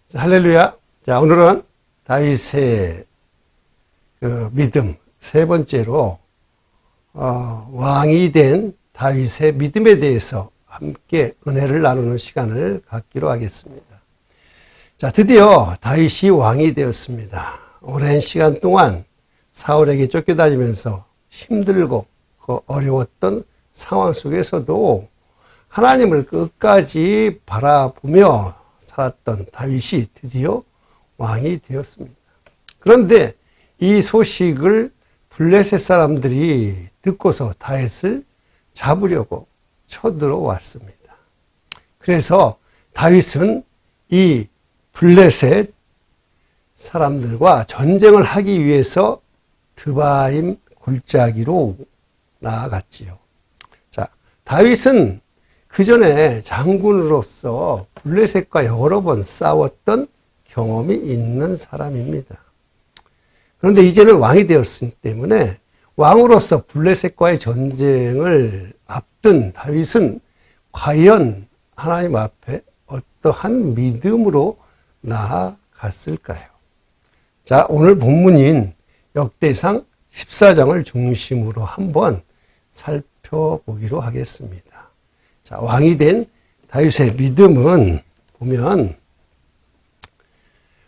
자, 할렐루야. 자, 오늘은 다윗의 믿음 세 번째로 왕이 된 다윗의 믿음에 대해서 함께 은혜를 나누는 시간을 갖기로 하겠습니다. 자, 드디어 다윗이 왕이 되었습니다. 오랜 시간 동안 사울에게 쫓겨다니면서 힘들고 어려웠던 상황 속에서도 하나님을 끝까지 바라보며 살았던 다윗이 드디어 왕이 되었습니다. 그런데 이 소식을 블레셋 사람들이 듣고서 다윗을 잡으려고 쳐들어왔습니다. 그래서 다윗은 이 블레셋 사람들과 전쟁을 하기 위해서 드바임 골짜기로 나아갔지요. 자, 다윗은 그 전에 장군으로서 블레셋과 여러 번 싸웠던 경험이 있는 사람입니다. 그런데 이제는 왕이 되었기 때문에 왕으로서 블레셋과의 전쟁을 앞둔 다윗은 과연 하나님 앞에 어떠한 믿음으로 나아갔을까요? 자, 오늘 본문인 역대상 14장을 중심으로 한번 살펴보기로 하겠습니다. 자, 왕이 된 다윗의 믿음은 보면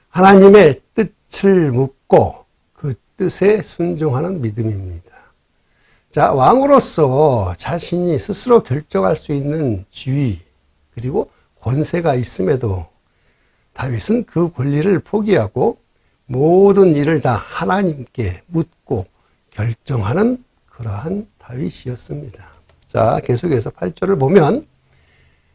하나님의 뜻을 묻고 그 뜻에 순종하는 믿음입니다. 자, 왕으로서 자신이 스스로 결정할 수 있는 지위 그리고 권세가 있음에도 다윗은 그 권리를 포기하고 모든 일을 다 하나님께 묻고 결정하는 그러한 다윗이었습니다. 자, 계속해서 8절을 보면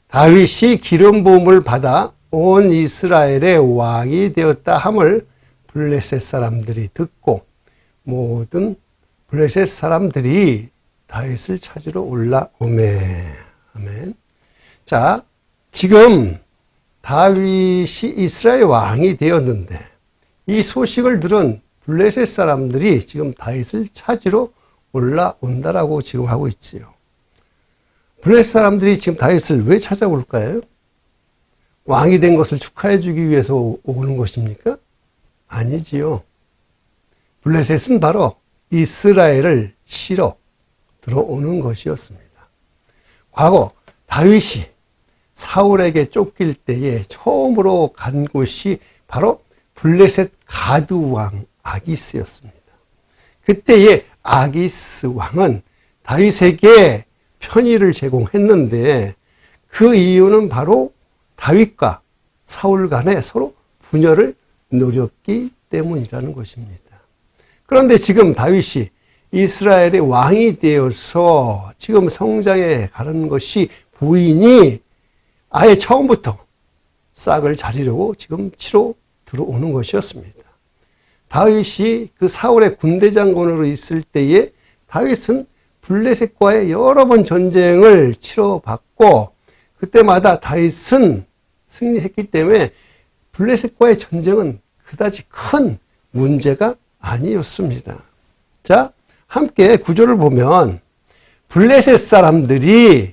다윗이 기름 부음을 받아 온 이스라엘의 왕이 되었다 함을 블레셋 사람들이 듣고 모든 블레셋 사람들이 다윗을 찾으러 올라오매. 아멘. 자, 지금 다윗이 이스라엘 왕이 되었는데 이 소식을 들은 블레셋 사람들이 지금 다윗을 찾으러 올라온다라고 지금 하고 있지요. 블레셋 사람들이 지금 다윗을 왜 찾아올까요? 왕이 된 것을 축하해 주기 위해서 오는 것입니까? 아니지요. 블레셋은 바로 이스라엘을 치러 들어오는 것이었습니다. 과거 다윗이 사울에게 쫓길 때에 처음으로 간 곳이 바로 블레셋 가드 왕 아기스였습니다. 그때의 아기스 왕은 다윗에게 편의를 제공했는데 그 이유는 바로 다윗과 사울 간에 서로 분열을 노렸기 때문이라는 것입니다. 그런데 지금 다윗이 이스라엘의 왕이 되어서 지금 성장해 가는 것이 보이니 아예 처음부터 싹을 자르려고 지금 치러 들어오는 것이었습니다. 다윗이 그 사울의 군대 장군으로 있을 때에 다윗은 블레셋과의 여러 번 전쟁을 치러봤고 그때마다 다윗은 승리했기 때문에 블레셋과의 전쟁은 그다지 큰 문제가 아니었습니다. 자, 함께 구절을 보면 블레셋 사람들이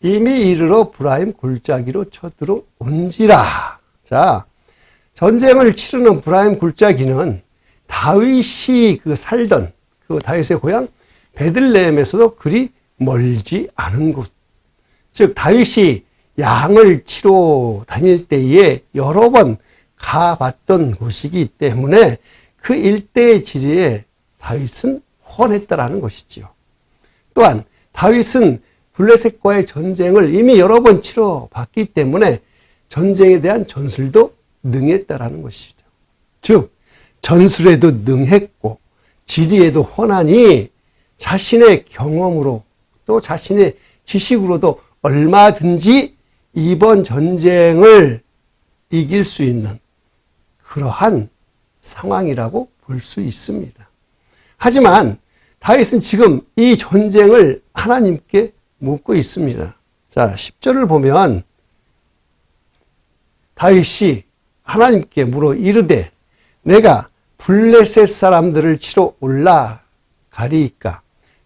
이미 이르러 브라임 골짜기로 쳐들어온지라. 자, 전쟁을 치르는 브라임 골짜기는 다윗이 살던 그 다윗의 고향 베들레헴에서도 그리 멀지 않은 곳. 즉 다윗이 양을 치러 다닐 때에 여러 번 가봤던 곳이기 때문에 그 일대의 지리에 다윗은 훤했다라는 것이지요. 또한 다윗은 블레셋과의 전쟁을 이미 여러 번 치러봤기 때문에 전쟁에 대한 전술도 능했다라는 것이죠. 즉 전술에도 능했고 지리에도 훤하니 자신의 경험으로 또 자신의 지식으로도 얼마든지 이번 전쟁을 이길 수 있는 그러한 상황이라고 볼 수 있습니다. 하지만 다윗은 지금 이 전쟁을 하나님께 묻고 있습니다. 자, 10절을 보면 다윗이 하나님께 물어 이르되 내가 블레셋 사람들을 치러 올라가리이까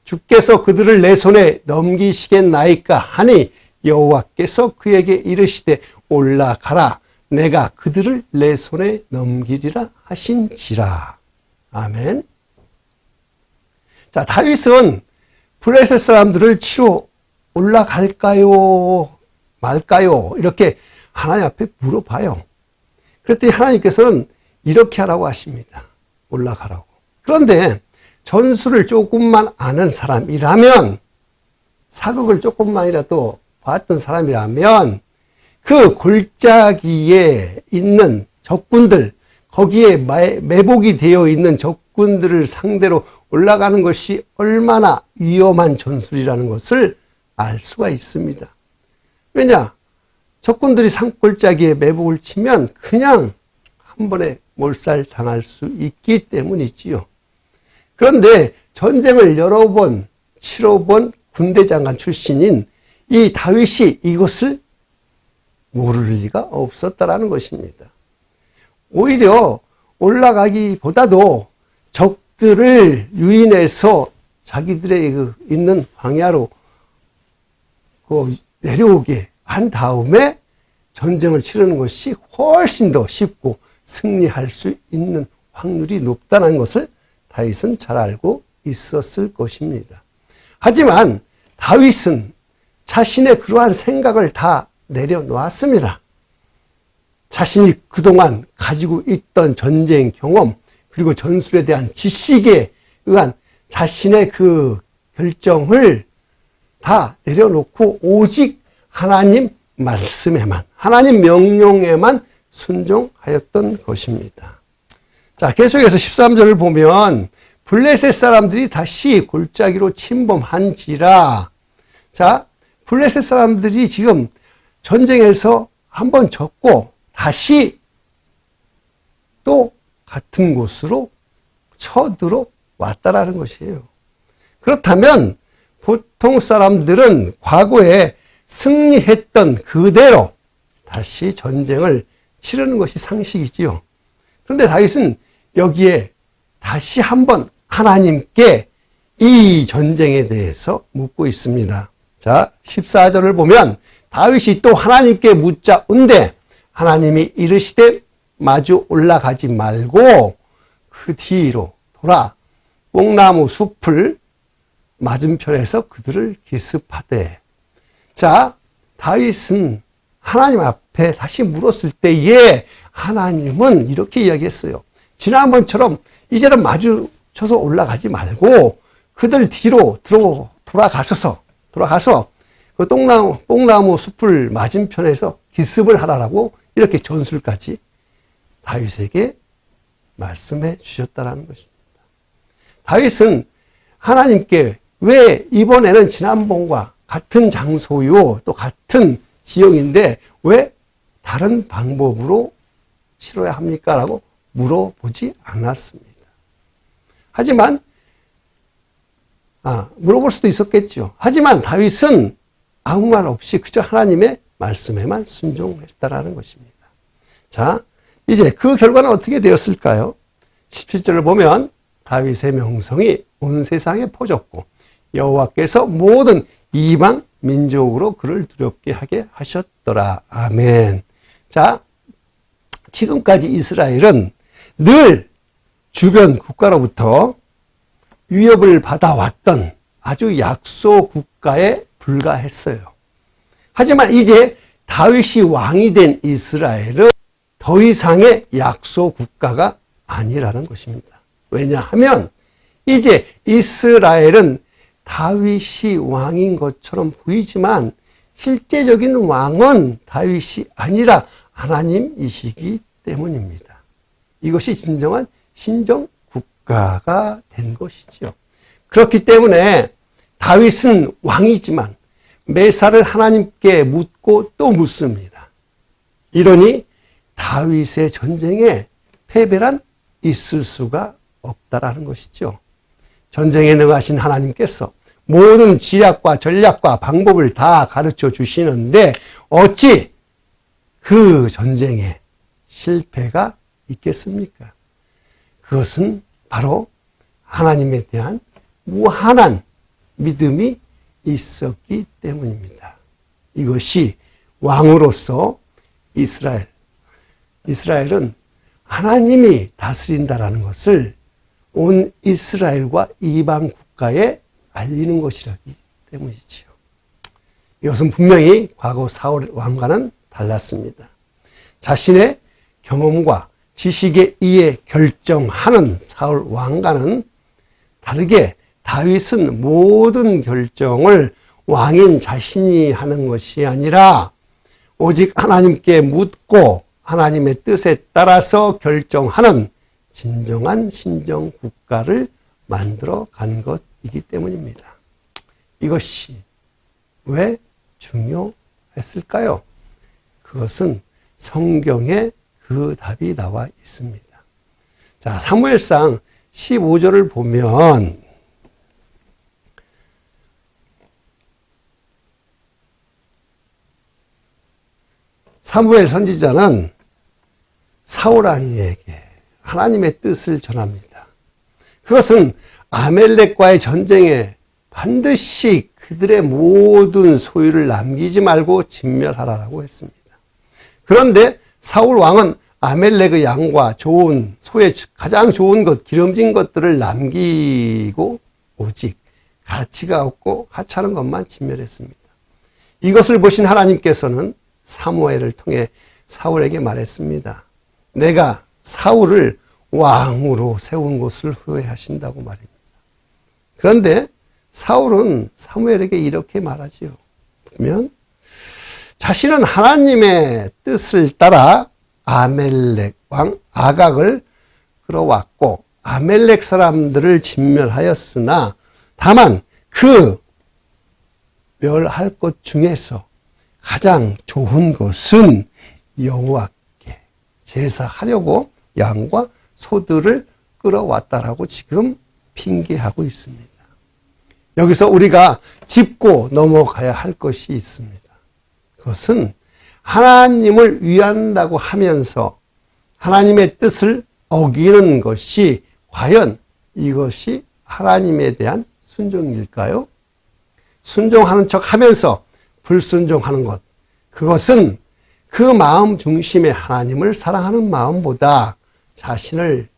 주께서 그들을 내 손에 넘기시겠나이까 하니 여호와께서 그에게 이르시되 올라가라 내가 그들을 내 손에 넘기리라 하신지라. 아멘. 자, 다윗은 블레셋 사람들을 치러 올라갈까요? 말까요? 이렇게 하나님 앞에 물어봐요. 그랬더니 하나님께서는 이렇게 하라고 하십니다. 올라가라고. 그런데 전술을 조금만 아는 사람이라면, 사극을 조금만이라도 봤던 사람이라면 그 골짜기에 있는 적군들, 거기에 매복이 되어 있는 적군들을 상대로 올라가는 것이 얼마나 위험한 전술이라는 것을 알 수가 있습니다. 왜냐? 적군들이 산골짜기에 매복을 치면 그냥 한 번에 몰살 당할 수 있기 때문이지요. 그런데 전쟁을 여러 번 치러본 군대장관 출신인 이 다윗이 이것을 모를 리가 없었다라는 것입니다. 오히려 올라가기보다도 적들을 유인해서 자기들의 있는 광야로 내려오게 한 다음에 전쟁을 치르는 것이 훨씬 더 쉽고 승리할 수 있는 확률이 높다는 것을 다윗은 잘 알고 있었을 것입니다. 하지만 다윗은 자신의 그러한 생각을 다 내려놓았습니다. 자신이 그동안 가지고 있던 전쟁 경험, 그리고 전술에 대한 지식에 의한 자신의 그 결정을 다 내려놓고 오직 하나님 말씀에만, 하나님 명령에만 순종하였던 것입니다. 자, 계속해서 13절을 보면 블레셋 사람들이 다시 골짜기로 침범한지라. 자, 블레셋 사람들이 지금 전쟁에서 한번 졌고 다시 또 같은 곳으로 쳐들어왔다라는 것이에요. 그렇다면 보통 사람들은 과거에 승리했던 그대로 다시 전쟁을 치르는 것이 상식이지요. 그런데 다윗은 여기에 다시 한번 하나님께 이 전쟁에 대해서 묻고 있습니다. 자, 14절을 보면 다윗이 또 하나님께 묻자온데 하나님이 이르시되 마주 올라가지 말고 그 뒤로 돌아 뽕나무 숲을 맞은편에서 그들을 기습하되. 자, 다윗은 하나님 앞에 다시 물었을 때에 하나님은 이렇게 이야기했어요. 지난번처럼 이제는 마주쳐서 올라가지 말고 그들 뒤로 돌아가서 그 뽕나무 숲을 맞은편에서 기습을 하라라고 이렇게 전술까지 다윗에게 말씀해 주셨다는 것입니다. 다윗은 하나님께 왜 이번에는 지난번과 같은 장소요, 또 같은 지역인데 왜 다른 방법으로 치러야 합니까? 라고 물어보지 않았습니다. 하지만 물어볼 수도 있었겠죠. 하지만 다윗은 아무 말 없이 그저 하나님의 말씀에만 순종했다라는 것입니다. 자, 이제 그 결과는 어떻게 되었을까요? 17절을 보면 다윗의 명성이 온 세상에 퍼졌고 여호와께서 모든 이방 민족으로 그를 두렵게 하게 하셨더라. 아멘. 자, 지금까지 이스라엘은 늘 주변 국가로부터 위협을 받아왔던 아주 약소 국가에 불과했어요. 하지만 이제 다윗이 왕이 된 이스라엘은 더 이상의 약소 국가가 아니라는 것입니다. 왜냐하면 이제 이스라엘은 다윗이 왕인 것처럼 보이지만 실제적인 왕은 다윗이 아니라 하나님이시기 때문입니다. 이것이 진정한 신정 국가가 된 것이지요. 그렇기 때문에 다윗은 왕이지만 매사를 하나님께 묻고 또 묻습니다. 이러니 다윗의 전쟁에 패배란 있을 수가 없다라는 것이죠. 전쟁에 능하신 하나님께서 모든 지략과 전략과 방법을 다 가르쳐 주시는데 어찌 그 전쟁에 실패가 있겠습니까? 그것은 바로 하나님에 대한 무한한 믿음이 있었기 때문입니다. 이것이 왕으로서 이스라엘, 이스라엘은 하나님이 다스린다라는 것을 온 이스라엘과 이방 국가에 알리는 것이라기 때문이지요. 이것은 분명히 과거 사울 왕과는 달랐습니다. 자신의 경험과 지식에 의해 결정하는 사울 왕과는 다르게 다윗은 모든 결정을 왕인 자신이 하는 것이 아니라 오직 하나님께 묻고 하나님의 뜻에 따라서 결정하는 진정한 신정 국가를 만들어 간 것이기 때문입니다. 이것이 왜 중요했을까요? 그것은 성경에 그 답이 나와 있습니다. 자, 사무엘상 15절을 보면 사무엘 선지자는 사울 왕에게 하나님의 뜻을 전합니다. 그것은 아멜렉과의 전쟁에 반드시 그들의 모든 소유를 남기지 말고 진멸하라고 했습니다. 그런데 사울 왕은 아멜렉의 양과 좋은 소의 가장 좋은 것, 기름진 것들을 남기고 오직 가치가 없고 하찮은 것만 진멸했습니다. 이것을 보신 하나님께서는 사무엘을 통해 사울에게 말했습니다. 내가 사울을 왕으로 세운 것을 후회하신다고 말입니다. 그런데 사울은 사무엘에게 이렇게 말하지요. 보면 자신은 하나님의 뜻을 따라 아멜렉 왕 아각을 끌어왔고 아멜렉 사람들을 진멸하였으나 다만 그 멸할 것 중에서 가장 좋은 것은 여호와께 제사하려고 양과 소들을 끌어왔다라고 지금 핑계하고 있습니다. 여기서 우리가 짚고 넘어가야 할 것이 있습니다. 그것은 하나님을 위한다고 하면서 하나님의 뜻을 어기는 것이 과연 이것이 하나님에 대한 순종일까요? 순종하는 척 하면서 불순종하는 것, 그것은 그 마음 중심의 하나님을 사랑하는 마음보다 자신을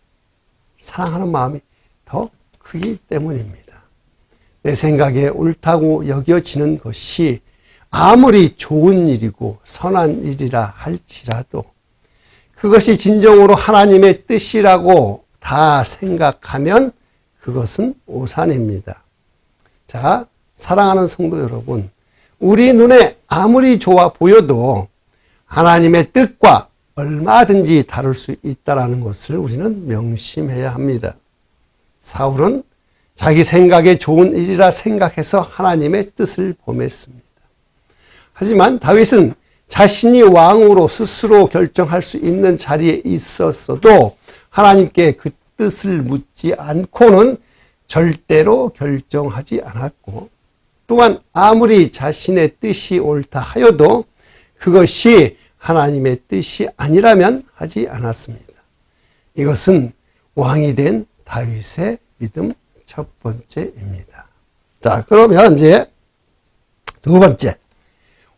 사랑하는 마음이 더 크기 때문입니다. 내 생각에 옳다고 여겨지는 것이 아무리 좋은 일이고 선한 일이라 할지라도 그것이 진정으로 하나님의 뜻이라고 다 생각하면 그것은 오산입니다. 자, 사랑하는 성도 여러분, 우리 눈에 아무리 좋아 보여도 하나님의 뜻과 얼마든지 다를 수 있다는 것을 우리는 명심해야 합니다. 사울은 자기 생각에 좋은 일이라 생각해서 하나님의 뜻을 범했습니다. 하지만 다윗은 자신이 왕으로 스스로 결정할 수 있는 자리에 있었어도 하나님께 그 뜻을 묻지 않고는 절대로 결정하지 않았고 또한 아무리 자신의 뜻이 옳다 하여도 그것이 하나님의 뜻이 아니라면 하지 않았습니다. 이것은 왕이 된 다윗의 믿음 첫 번째입니다. 자, 그러면 이제 두 번째,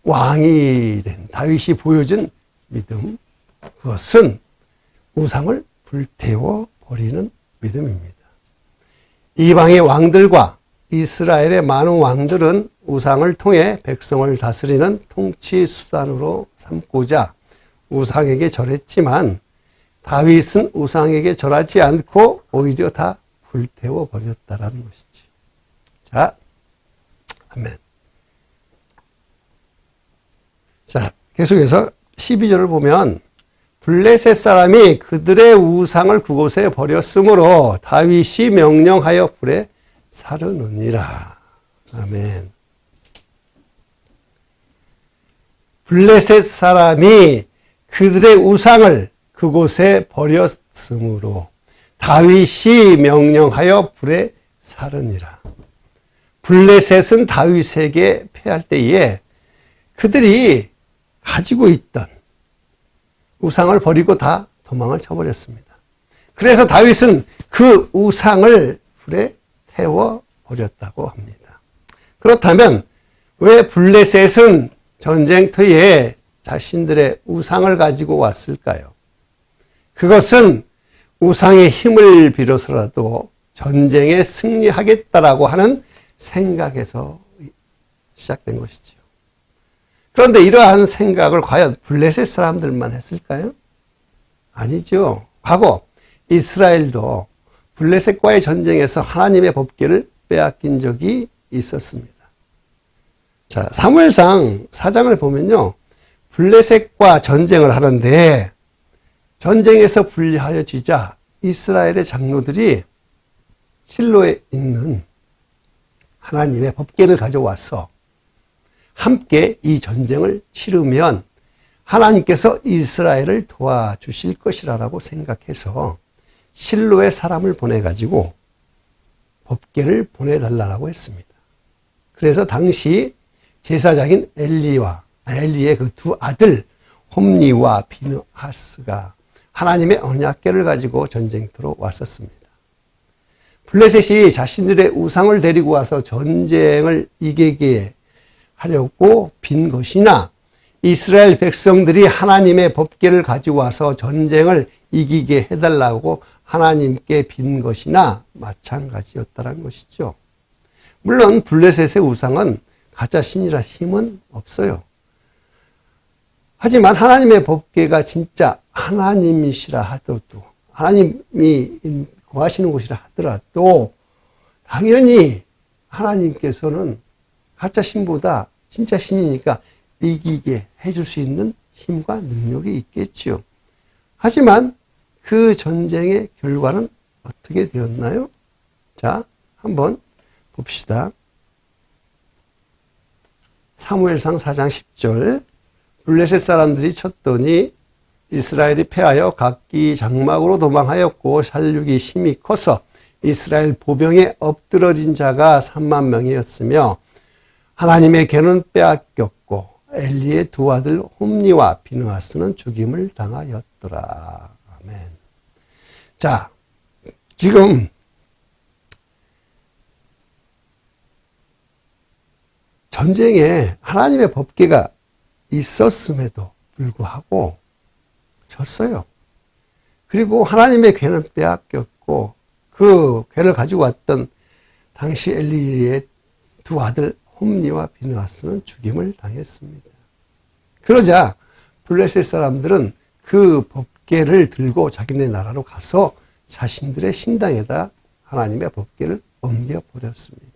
왕이 된 다윗이 보여준 믿음, 그것은 우상을 불태워 버리는 믿음입니다. 이방의 왕들과 이스라엘의 많은 왕들은 우상을 통해 백성을 다스리는 통치 수단으로 삼고자 우상에게 절했지만 다윗은 우상에게 절하지 않고 오히려 다 불태워 버렸다라는 것이지. 자, 아멘. 자, 계속해서 12절을 보면 블레셋 사람이 그들의 우상을 그곳에 버렸으므로 다윗이 명령하여 불에 사르느니라. 아멘. 블레셋 사람이 그들의 우상을 그곳에 버렸으므로 다윗이 명령하여 불에 사르니라. 블레셋은 다윗에게 패할 때에 그들이 가지고 있던 우상을 버리고 다 도망을 쳐버렸습니다. 그래서 다윗은 그 우상을 불에 태워버렸다고 합니다. 그렇다면 왜 블레셋은 전쟁터에 자신들의 우상을 가지고 왔을까요? 그것은 우상의 힘을 빌어서라도 전쟁에 승리하겠다라고 하는 생각에서 시작된 것이죠. 그런데 이러한 생각을 과연 블레셋 사람들만 했을까요? 아니죠. 과거 이스라엘도 블레셋과의 전쟁에서 하나님의 법궤를 빼앗긴 적이 있었습니다. 자, 사무엘상 4장을 보면요. 블레셋과 전쟁을 하는데 전쟁에서 불리하여지자 이스라엘의 장로들이 실로에 있는 하나님의 법궤를 가져와서 함께 이 전쟁을 치르면 하나님께서 이스라엘을 도와주실 것이라고 생각해서 실로에 사람을 보내가지고 법궤를 보내달라고 했습니다. 그래서 당시 제사장인 엘리의 그 두 아들 홈니와 비느하스가 하나님의 언약궤를 가지고 전쟁터로 왔었습니다. 블레셋이 자신들의 우상을 데리고 와서 전쟁을 이기게 하려고 빈 것이나 이스라엘 백성들이 하나님의 법궤를 가지고 와서 전쟁을 이기게 해달라고 하나님께 빈 것이나 마찬가지였다는 것이죠. 물론 블레셋의 우상은 가짜 신이라 힘은 없어요. 하지만 하나님의 법궤가 진짜 하나님이시라 하더라도, 하나님이 거하시는 곳이라 하더라도 당연히 하나님께서는 가짜 신보다 진짜 신이니까 이기게 해줄 수 있는 힘과 능력이 있겠죠. 하지만 그 전쟁의 결과는 어떻게 되었나요? 자, 한번 봅시다. 사무엘상 4장 10절. 블레셋 사람들이 쳤더니 이스라엘이 패하여 각기 장막으로 도망하였고 살육이 힘이 커서 이스라엘 보병에 엎드러진 자가 3만 명이었으며 하나님의 궤는 빼앗겼고 엘리의 두 아들 홈니와 비느하스는 죽임을 당하였더라. 아멘. 자, 지금 전쟁에 하나님의 법궤가 있었음에도 불구하고 졌어요. 그리고 하나님의 궤는 빼앗겼고 그 궤를 가지고 왔던 당시 엘리의 두 아들 홈니와 비느하스는 죽임을 당했습니다. 그러자 블레셋 사람들은 그 법궤를 들고 자기네 나라로 가서 자신들의 신당에다 하나님의 법궤를 옮겨버렸습니다.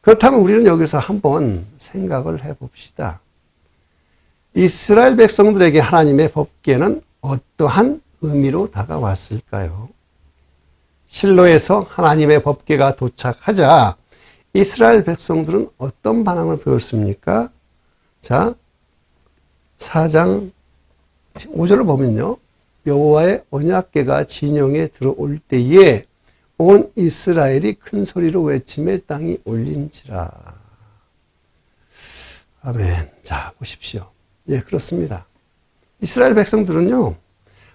그렇다면 우리는 여기서 한번 생각을 해봅시다. 이스라엘 백성들에게 하나님의 법궤는 어떠한 의미로 다가왔을까요? 실로에서 하나님의 법궤가 도착하자 이스라엘 백성들은 어떤 반응을 보였습니까? 자, 4장 5절을 보면요. 여호와의 언약궤가 진영에 들어올 때에 온 이스라엘이 큰 소리로 외치며 땅이 울린지라. 아멘. 자, 보십시오. 예, 그렇습니다. 이스라엘 백성들은요,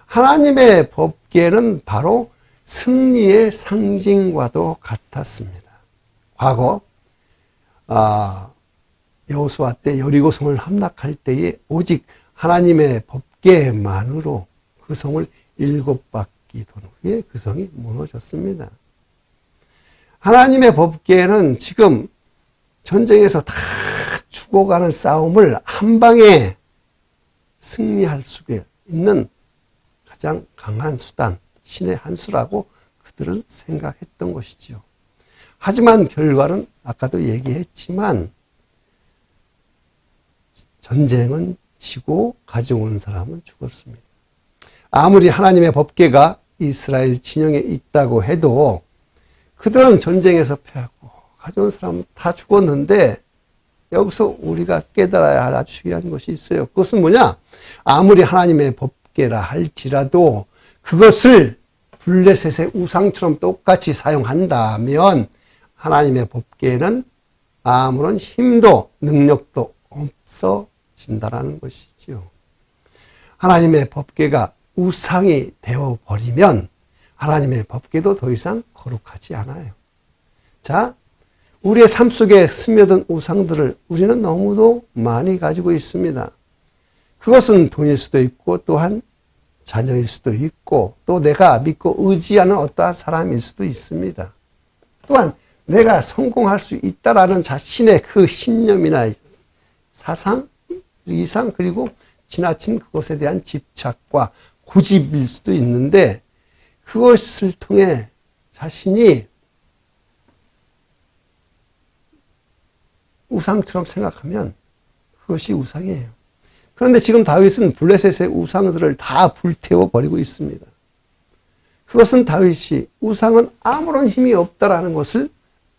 하나님의 법궤는 바로 승리의 상징과도 같았습니다. 과거, 여호수아 때 여리고성을 함락할 때에 오직 하나님의 법궤만으로 그 성을 7바퀴 도는 후에 그 성이 무너졌습니다. 하나님의 법궤는 지금 전쟁에서 다 죽어가는 싸움을 한 방에 승리할 수 있는 가장 강한 수단, 신의 한 수라고 그들은 생각했던 것이죠. 하지만 결과는 아까도 얘기했지만 전쟁은 지고 가져온 사람은 죽었습니다. 아무리 하나님의 법궤가 이스라엘 진영에 있다고 해도 그들은 전쟁에서 패하고 가져온 사람은 다 죽었는데 여기서 우리가 깨달아야 할 아주 중요한 것이 있어요. 그것은 뭐냐? 아무리 하나님의 법궤라 할지라도 그것을 블레셋의 우상처럼 똑같이 사용한다면 하나님의 법궤는 아무런 힘도 능력도 없어진다라는 것이지요. 하나님의 법궤가 우상이 되어버리면 하나님의 법궤도 더 이상 거룩하지 않아요. 자, 우리의 삶 속에 스며든 우상들을 우리는 너무도 많이 가지고 있습니다. 그것은 돈일 수도 있고 또한 자녀일 수도 있고 또 내가 믿고 의지하는 어떠한 사람일 수도 있습니다. 또한 내가 성공할 수 있다라는 자신의 그 신념이나 사상, 이상 그리고 지나친 그것에 대한 집착과 고집일 수도 있는데 그것을 통해 자신이 우상처럼 생각하면 그것이 우상이에요. 그런데 지금 다윗은 블레셋의 우상들을 다 불태워 버리고 있습니다. 그것은 다윗이 우상은 아무런 힘이 없다라는 것을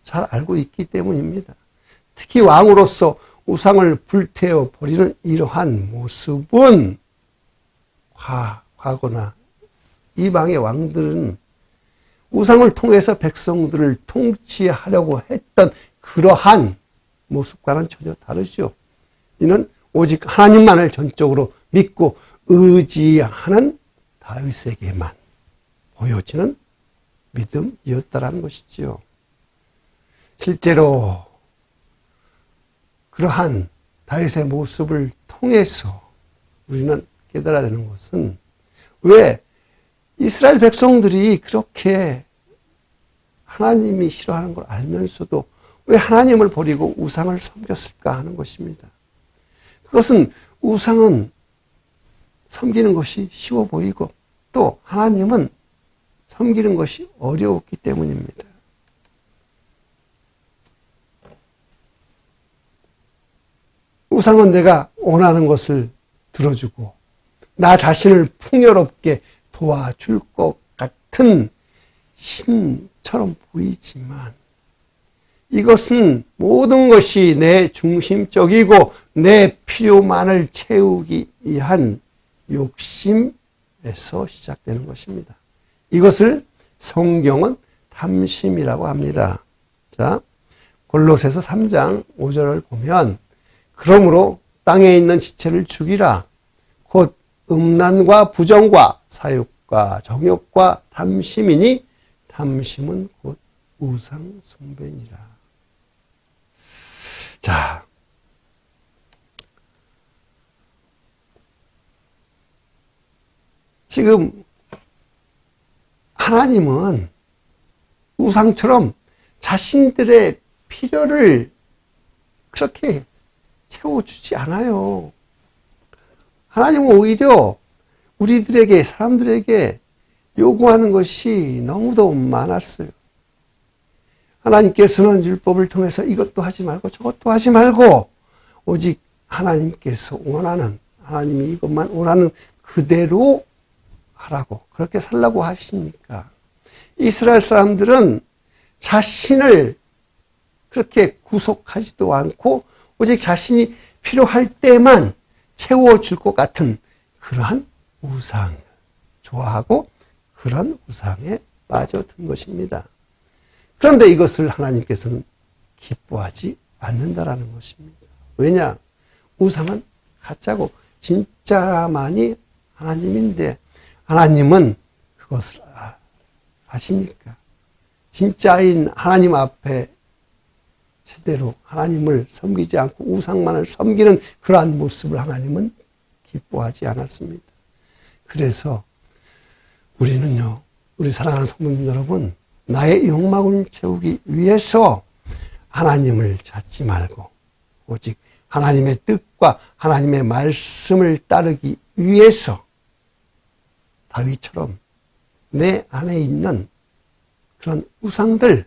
잘 알고 있기 때문입니다. 특히 왕으로서 우상을 불태워 버리는 이러한 모습은 과거나 이방의 왕들은 우상을 통해서 백성들을 통치하려고 했던 그러한 모습과는 전혀 다르죠. 이는 오직 하나님만을 전적으로 믿고 의지하는 다윗에게만 보여지는 믿음이었다라는 것이지요. 실제로 그러한 다윗의 모습을 통해서 우리는 깨달아야 되는 것은 왜 이스라엘 백성들이 그렇게 하나님이 싫어하는 걸 알면서도 왜 하나님을 버리고 우상을 섬겼을까 하는 것입니다. 그것은 우상은 섬기는 것이 쉬워 보이고 또 하나님은 섬기는 것이 어려웠기 때문입니다. 우상은 내가 원하는 것을 들어주고 나 자신을 풍요롭게 도와줄 것 같은 신처럼 보이지만 이것은 모든 것이 내 중심적이고 내 필요만을 채우기 위한 욕심에서 시작되는 것입니다. 이것을 성경은 탐심이라고 합니다. 자, 골로새서 3장 5절을 보면 그러므로 땅에 있는 지체를 죽이라. 곧 음란과 부정과 사욕과 정욕과 탐심이니 탐심은 곧 우상 숭배니라. 자, 지금 하나님은 우상처럼 자신들의 필요를 그렇게 채워주지 않아요. 하나님은 오히려 우리들에게, 사람들에게 요구하는 것이 너무도 많았어요. 하나님께서는 율법을 통해서 이것도 하지 말고 저것도 하지 말고 오직 하나님께서 원하는, 하나님이 이것만 원하는 그대로 하라고, 그렇게 살라고 하시니까 이스라엘 사람들은 자신을 그렇게 구속하지도 않고 오직 자신이 필요할 때만 채워줄 것 같은 그러한 우상을 좋아하고 그런 우상에 빠져든 것입니다. 그런데 이것을 하나님께서는 기뻐하지 않는다라는 것입니다. 왜냐? 우상은 가짜고 진짜만이 하나님인데 하나님은 그것을 아시니까 진짜인 하나님 앞에 제대로 하나님을 섬기지 않고 우상만을 섬기는 그러한 모습을 하나님은 기뻐하지 않았습니다. 그래서 우리는요, 우리 사랑하는 성도님 여러분, 나의 욕망을 채우기 위해서 하나님을 찾지 말고 오직 하나님의 뜻과 하나님의 말씀을 따르기 위해서 다윗처럼 내 안에 있는 그런 우상들,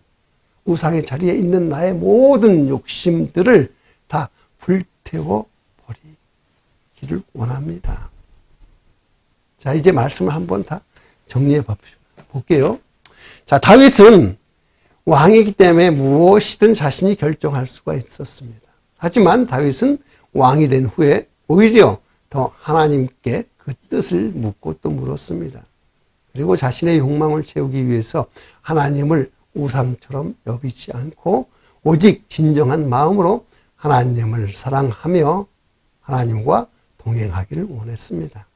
우상의 자리에 있는 나의 모든 욕심들을 다 불태워 버리기를 원합니다. 자, 이제 말씀을 한번 다 정리해 볼게요. 자, 다윗은 왕이기 때문에 무엇이든 자신이 결정할 수가 있었습니다. 하지만 다윗은 왕이 된 후에 오히려 더 하나님께 그 뜻을 묻고 또 물었습니다. 그리고 자신의 욕망을 채우기 위해서 하나님을 우상처럼 여기지 않고 오직 진정한 마음으로 하나님을 사랑하며 하나님과 동행하기를 원했습니다.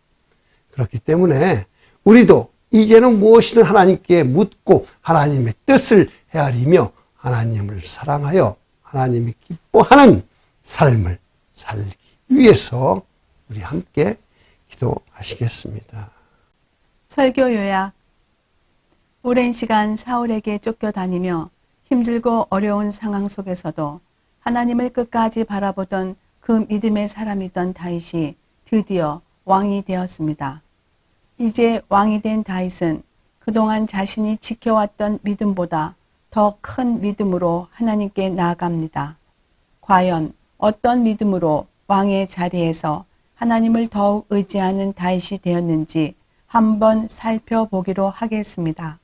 그렇기 때문에 우리도 이제는 무엇이든 하나님께 묻고 하나님의 뜻을 헤아리며 하나님을 사랑하여 하나님이 기뻐하는 삶을 살기 위해서 우리 함께 기도하시겠습니다. 설교 요약. 오랜 시간 사울에게 쫓겨다니며 힘들고 어려운 상황 속에서도 하나님을 끝까지 바라보던 그 믿음의 사람이던 다윗이 드디어 왕이 되었습니다. 이제 왕이 된 다윗은 그동안 자신이 지켜왔던 믿음보다 더 큰 믿음으로 하나님께 나아갑니다. 과연 어떤 믿음으로 왕의 자리에서 하나님을 더욱 의지하는 다윗이 되었는지 한번 살펴보기로 하겠습니다.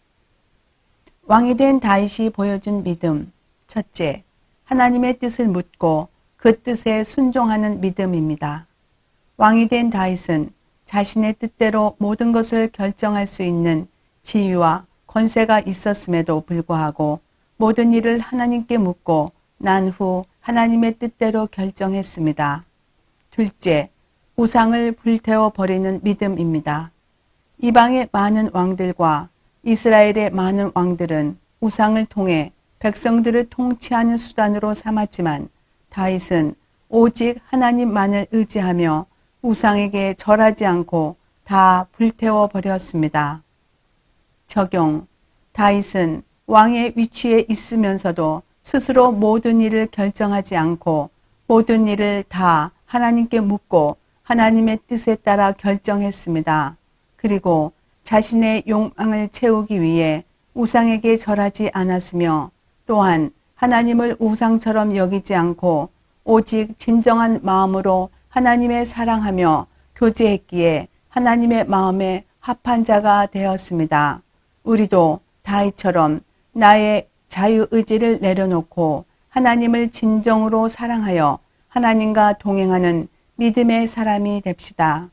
왕이 된 다윗이 보여준 믿음. 첫째, 하나님의 뜻을 묻고 그 뜻에 순종하는 믿음입니다. 왕이 된 다윗은 자신의 뜻대로 모든 것을 결정할 수 있는 지위와 권세가 있었음에도 불구하고 모든 일을 하나님께 묻고 난 후 하나님의 뜻대로 결정했습니다. 둘째, 우상을 불태워 버리는 믿음입니다. 이방의 많은 왕들과 이스라엘의 많은 왕들은 우상을 통해 백성들을 통치하는 수단으로 삼았지만 다윗은 오직 하나님만을 의지하며 우상에게 절하지 않고 다 불태워 버렸습니다. 적용. 다윗은 왕의 위치에 있으면서도 스스로 모든 일을 결정하지 않고 모든 일을 다 하나님께 묻고 하나님의 뜻에 따라 결정했습니다. 그리고 자신의 욕망을 채우기 위해 우상에게 절하지 않았으며 또한 하나님을 우상처럼 여기지 않고 오직 진정한 마음으로 하나님의 사랑하며 교제했기에 하나님의 마음에 합한 자가 되었습니다. 우리도 다윗처럼 나의 자유의지를 내려놓고 하나님을 진정으로 사랑하여 하나님과 동행하는 믿음의 사람이 됩시다.